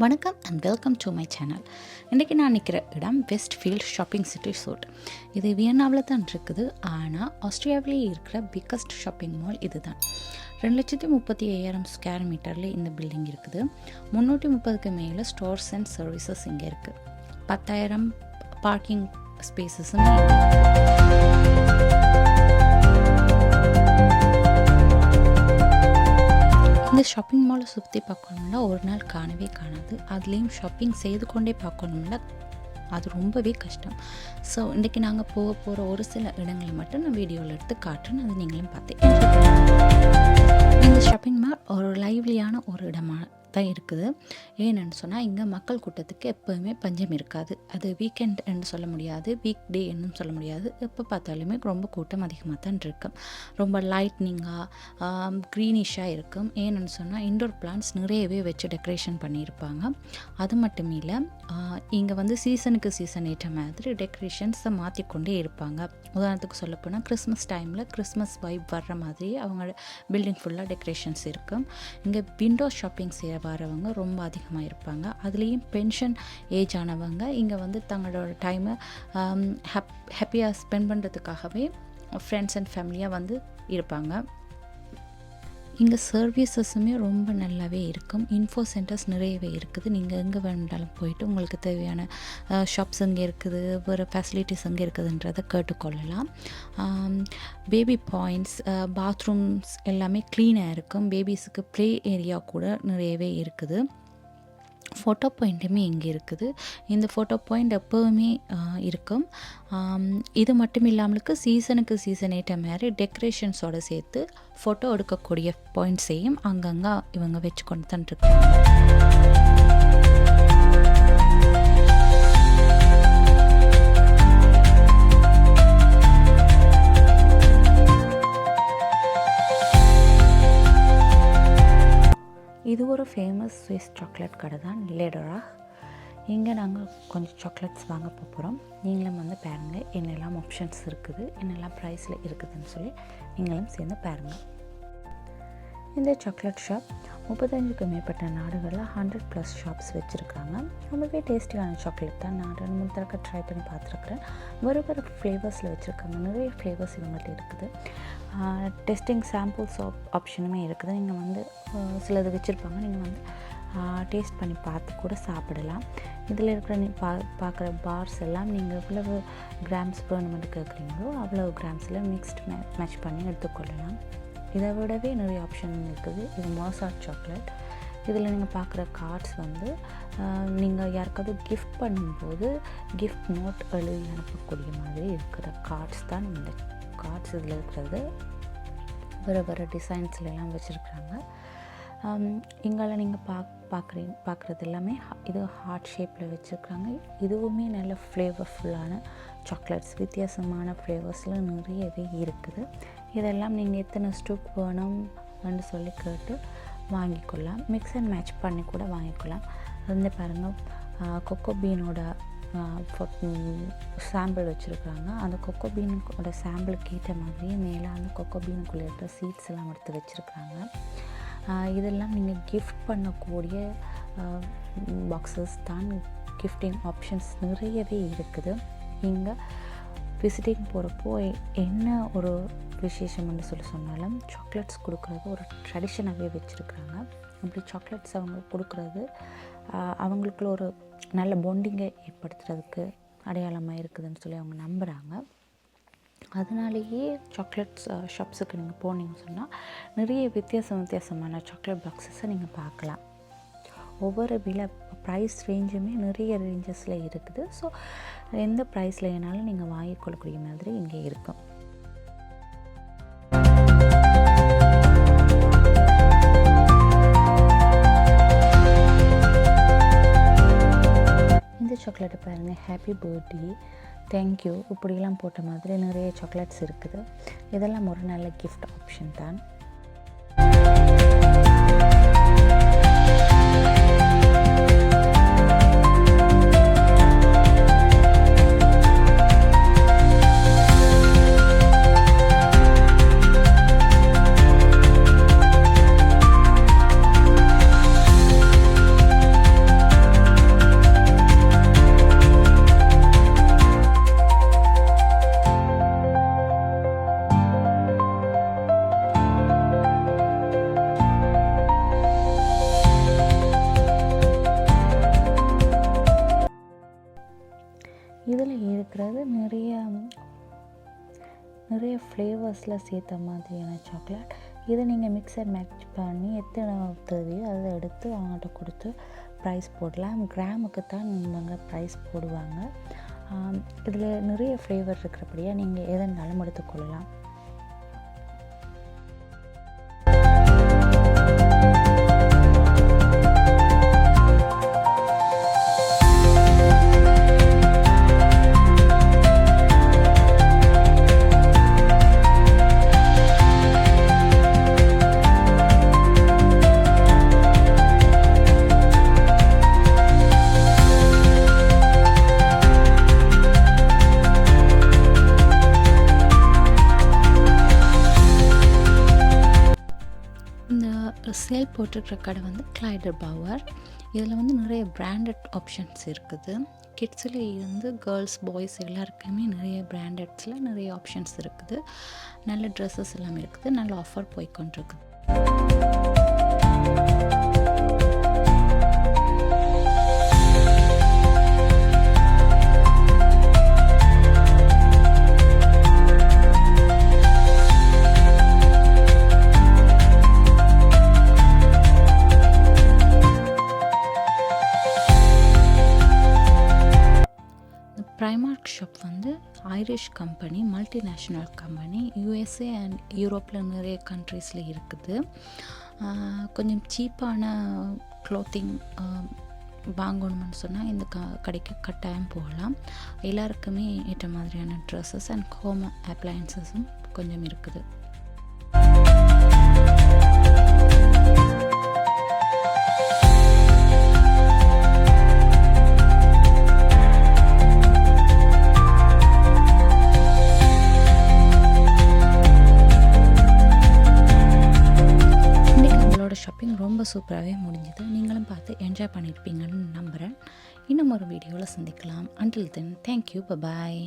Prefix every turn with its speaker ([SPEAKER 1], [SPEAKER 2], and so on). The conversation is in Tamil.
[SPEAKER 1] வணக்கம் and welcome to my channel. இன்றைக்கி நான் நிற்கிற இடம் Westfield shopping city Süd. இது வியன்னாவில் தான் இருக்குது. ஆனால் ஆஸ்திரேலியாவிலேயே இருக்கிற பிக்கஸ்ட் ஷாப்பிங் மால் இது தான். 2,35,000 ஸ்கொயர் மீட்டரில் இந்த பில்டிங் இருக்குது. 330க்கு மேலே ஸ்டோர்ஸ் அண்ட் சர்வீசஸ் இங்கே இருக்குது. 10,000 பார்க்கிங் ஸ்பேசஸும் இந்த ஷாப்பிங் மாலை சுற்றி பார்க்கணும்னா ஒரு நாள் காணவே காணாது. அதுலேயும் ஷாப்பிங் செய்து கொண்டே பார்க்கணும்னா அது ரொம்பவே கஷ்டம். ஸோ இன்றைக்கி நாங்கள் போகிற ஒரு சில இடங்களை மட்டும் நான் வீடியோவில் எடுத்து காட்டுறேன். அது நீங்களும் பார்த்து இந்த ஷாப்பிங் மால் ஒரு லைவ்லியான ஒரு இடமாக தான் இருக்குது. ஏன்னு சொன்னால் இங்கே மக்கள் கூட்டத்துக்கு எப்போவுமே பஞ்சம் இருக்காது. அது வீக்கெண்ட் என்று சொல்ல முடியாது, வீக் டே என்னும் சொல்ல முடியாது. எப்போ பார்த்தாலுமே ரொம்ப கூட்டம் அதிகமாக தான் இருக்கும். ரொம்ப லைட்னிங்காக க்ரீனிஷாக இருக்கும். ஏன்னு சொன்னால் இன்டோர் பிளான்ட்ஸ் நிறையவே வச்சு டெக்கரேஷன் பண்ணியிருப்பாங்க. அது மட்டும் இல்லை, இங்கே சீசனுக்கு சீசன் ஏற்ற மாதிரி டெக்கரேஷன்ஸை மாற்றிக்கொண்டே இருப்பாங்க. உதாரணத்துக்கு சொல்லப்போனால் கிறிஸ்மஸ் டைமில் கிறிஸ்மஸ் வைப் வர்ற மாதிரி அவங்க பில்டிங் ஃபுல்லாக டெக்கரேஷன்ஸ் இருக்கும். இங்கே விண்டோ ஷாப்பிங் செய்ய வரவங்க ரொம்ப அதிகமாக இருப்பாங்க. அதுலேயும் பென்ஷன் ஏஜ் ஆனவங்க இங்கே தங்களோட டைமை ஹாப்பியாக ஸ்பெண்ட் பண்ணுறதுக்காகவே ஃப்ரெண்ட்ஸ் அண்ட் ஃபேமிலியாக இருப்பாங்க. இங்கே சர்வீசஸுமே ரொம்ப நல்லாவே இருக்கும். இன்ஃபோ சென்டர்ஸ் நிறையவே இருக்குது. நீங்கள் எங்கே வேண்டாலும் போயிட்டு உங்களுக்கு தேவையான ஷாப்ஸ் எங்கே இருக்குது, வேறு ஃபெசிலிட்டிஸ் எங்கே இருக்குதுன்றதை கேட்டுக்கொள்ளலாம். பேபி பாயிண்ட்ஸ், பாத்ரூம்ஸ் எல்லாமே க்ளீனாக இருக்கும். பேபிஸுக்கு ப்ளே ஏரியா கூட நிறையவே இருக்குது. ஃபோட்டோ பாயிண்ட்டுமே இங்கே இருக்குது. இந்த ஃபோட்டோ பாயிண்ட் எப்போவுமே இருக்கும். இது மட்டும் இல்லாமலுக்கு சீசனுக்கு சீசன் ஏற்ற மாதிரி டெக்கரேஷன்ஸோடு சேர்த்து ஃபோட்டோ எடுக்கக்கூடிய பாயிண்ட்ஸையும் அங்கங்கே இவங்க வச்சு கொண்டு தான் இருக்காங்க. இது ஒரு ஃபேமஸ் ஸ்விஸ் சாக்லேட் கடை தான், லேடரா. இங்கே நாங்கள் கொஞ்சம் சாக்லேட்ஸ் வாங்க போகிறோம். நீங்களும் பாருங்கள் என்னெல்லாம் ஆப்ஷன்ஸ் இருக்குது, என்னெல்லாம் ப்ரைஸில் இருக்குதுன்னு சொல்லி நீங்களும் சேர்ந்து பாருங்கள். இந்த சாக்லேட் ஷாப் 35க்கும் மேற்பட்ட நாடுகளில் 100+ ஷாப்ஸ் வச்சுருக்காங்க. ரொம்பவே டேஸ்டியான சாக்லேட் தான். நான் 2-3 தடவை ட்ரை பண்ணி பார்த்துருக்குறேன். வேறு ஃப்ளேவர்ஸில் வச்சுருக்காங்க. நிறைய ஃப்ளேவர்ஸ் இவங்கள்ட்ட இருக்குது. டெஸ்டிங் சாம்பிள்ஸ் ஆப்ஷனுமே இருக்குது. நீங்கள் சிலது வச்சுருப்பாங்க. நீங்கள் டேஸ்ட் பண்ணி பார்த்து கூட சாப்பிடலாம். இதில் இருக்கிற பார்க்குற பார்ஸ் எல்லாம் நீங்கள் எவ்வளவு கிராம்ஸ் வேணுமென்று கேட்குறீங்களோ அவ்வளவு கிராம்ஸில் மிக்ஸ்ட் மேட்ச் பண்ணி எடுத்துக்கொள்ளலாம். இதை விடவே நிறைய ஆப்ஷன் இருக்குது. இது மோசாட் சாக்லேட். இதில் நீங்கள் பார்க்குற கார்ட்ஸ் நீங்கள் யாருக்காவது கிஃப்ட் பண்ணும்போது கிஃப்ட் நோட் எழுதி அனுப்பக்கூடிய மாதிரி இருக்கிற கார்ட்ஸ் தான் இந்த கார்ட்ஸ். இதில் இருக்கிறது வேறு டிசைன்ஸ்லாம் வச்சுருக்குறாங்க. இங்கால நீங்கள் பார்க்குறது எல்லாமே இது ஹார்ட் ஷேப்பில் வச்சுருக்குறாங்க. இதுவுமே நல்ல ஃப்ளேவர்ஃபுல்லான சாக்லேட்ஸ், வித்தியாசமான ஃப்ளேவர்ஸில் நிறையவே இருக்குது. இதெல்லாம் நீங்கள் எத்தனை ஸ்டூக் வேணும்னு சொல்லி கேட்டு வாங்கிக்கொள்ளலாம். மிக்ஸ் அண்ட் மேட்ச் பண்ணி கூட வாங்கிக்கலாம். அது பாருங்கள், கொக்கோ பீனோட சாம்பிள் வச்சுருக்குறாங்க. அந்த கொக்கோ பீனோட சாம்பிளுக்கு ஏற்ற மாதிரியே மேலே அந்த கொக்கோ பீனுக்குள்ளே இருக்கிற சீட்ஸ் எல்லாம் எடுத்து வச்சுருக்குறாங்க. இதெல்லாம் நீங்கள் கிஃப்ட் பண்ணக்கூடிய பாக்ஸஸ் தான். கிஃப்டிங் ஆப்ஷன்ஸ் நிறையவே இருக்குது. இங்கே விசிட்டிங் போகிறப்போ என்ன ஒரு விசேஷம்னு சொன்னாலும் சாக்லேட்ஸ் கொடுக்குறது ஒரு ட்ரெடிஷனாகவே வச்சுருக்குறாங்க. அப்படி சாக்லேட்ஸ் அவங்க கொடுக்குறது அவங்களுக்குள்ள ஒரு நல்ல பாண்டிங்கை ஏற்படுத்துறதுக்கு அடையாளமாக இருக்குதுன்னு சொல்லி அவங்க நம்புகிறாங்க. அதனாலேயே சாக்லேட்ஸ் ஷாப்ஸுக்கு நீங்கள் போனீங்கன்னு சொன்னால் நிறைய வித்தியாசமான சாக்லேட் பாக்ஸஸை நீங்கள் பார்க்கலாம். ஒவ்வொரு ப்ரைஸ் ரேஞ்சுமே நிறைய ரேஞ்சஸில் இருக்குது. ஸோ எந்த ப்ரைஸில் வேணாலும் நீங்கள் வாங்கிக்கொள்ளக்கூடிய மாதிரி இங்கே இருக்கும். இந்த சாக்லேட்டை பாருங்கள், ஹாப்பி பர்த்டே, தேங்க்யூ இப்படிலாம் போட்ட மாதிரி நிறைய சாக்லேட்ஸ் இருக்குது. இதெல்லாம் ஒரு நல்ல கிஃப்ட் ஆப்ஷன் தான். இருக்கிறது நிறைய ஃப்ளேவர்ஸில் சேர்த்த மாதிரியான சாக்லேட். இதை நீங்கள் மிக்ஸ் அண்ட் மேட்ச் பண்ணி எத்தனை தேவையோ அதை எடுத்து அவங்கள்ட்ட கொடுத்து ப்ரைஸ் போடலாம். கிராமுக்கு தான் இவங்க ப்ரைஸ் போடுவாங்க. இதில் நிறைய ஃப்ளேவர் இருக்கிறபடியாக நீங்கள் எதனாலும் எடுத்துக்கொள்ளலாம். சேல் போட்டிருக்கிற கடை வந்து கிளைடர் பவர். இதில் வந்து நிறைய பிராண்டட் ஆப்ஷன்ஸ் இருக்குது. கிட்ஸில் இருந்து கேர்ள்ஸ் பாய்ஸ் எல்லாருக்குமே நிறைய பிராண்டட்ஸில் நிறைய ஆப்ஷன்ஸ் இருக்குது. நல்ல ட்ரெஸ்ஸஸ் எல்லாம் இருக்குது. நல்ல ஆஃபர் போய்கொண்டிருக்குது. ப்ரைமார்க் ஷாப் வந்து Irish company, multinational company. USA and யூரோப்பில் நிறைய கண்ட்ரீஸில் இருக்குது. கொஞ்சம் சீப்பான க்ளோத்திங் வாங்கணும்னு சொன்னால் இந்த கடைக்கு கட்டாயம் போகலாம். எல்லாருக்குமே ஏற்ற மாதிரியான ட்ரெஸ்ஸஸ் அண்ட் ஹோம் அப்ளையன்சஸும் கொஞ்சம் இருக்குது. ஷாப்பிங் ரொம்ப சூப்பராகவே முடிஞ்சுது. நீங்களும் பார்த்து என்ஜாய் பண்ணியிருப்பீங்கன்னு நம்புகிறேன். இன்னும் ஒரு வீடியோவில் சந்திக்கலாம். Until then, thank you, bye bye.